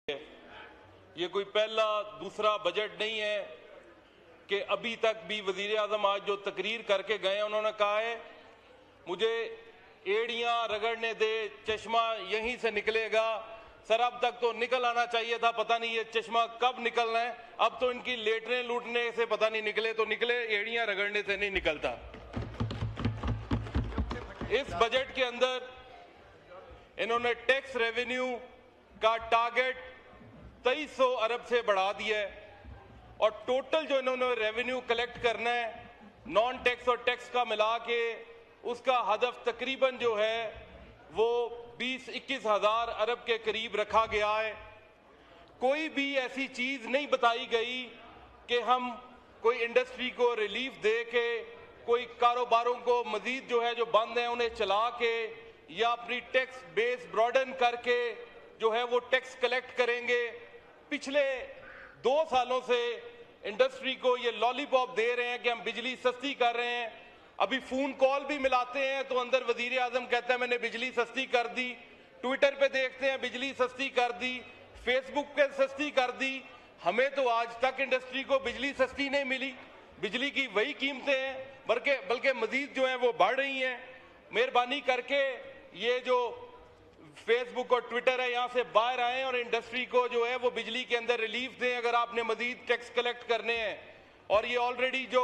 ये कोई पहला दूसरा बजट नहीं है कि अभी तक भी वजीर आजम आज जो तकरीर करके गए उन्होंने कहा है मुझे एड़ियां रगड़ने दे, चश्मा यहीं से निकलेगा। सर अब तक तो निकल आना चाहिए था, पता नहीं ये चश्मा कब निकलना है। अब तो इनकी लेटने लूटने से पता नहीं निकले तो निकले, एड़ियां रगड़ने से नहीं निकलता। इस बजट के अंदर इन्होंने टैक्स रेवेन्यू का टारगेट 2300 अरब से बढ़ा दिया है और टोटल जो इन्होंने रेवेन्यू कलेक्ट करना है नॉन टैक्स और टैक्स का मिला के उसका हदफ तकरीबन जो है वो 20-21 हज़ार अरब के करीब रखा गया है। कोई भी ऐसी चीज नहीं बताई गई कि हम कोई इंडस्ट्री को रिलीफ दे के, कोई कारोबारों को मजीद जो है जो बंद है उन्हें चला के या अपनी टैक्स बेस ब्रॉडन करके जो है वो टैक्स कलेक्ट करेंगे। पिछले 2 सालों से इंडस्ट्री को ये लॉलीपॉप दे रहे हैं कि हम बिजली सस्ती कर रहे हैं। अभी फोन कॉल भी मिलाते हैं तो अंदर वजीर आजम कहता है मैंने बिजली सस्ती कर दी। ट्विटर पे देखते हैं बिजली सस्ती कर दी, फेसबुक पे सस्ती कर दी। हमें तो आज तक इंडस्ट्री को बिजली सस्ती नहीं मिली, बिजली की वही कीमतें हैं बल्कि मजीद जो है वो बढ़ रही हैं। मेहरबानी करके ये जो फेसबुक और ट्विटर है यहाँ से बाहर आए और इंडस्ट्री को जो है वो बिजली के अंदर रिलीफ दें अगर आपने मजीद टैक्स कलेक्ट करने हैं। और ये ऑलरेडी जो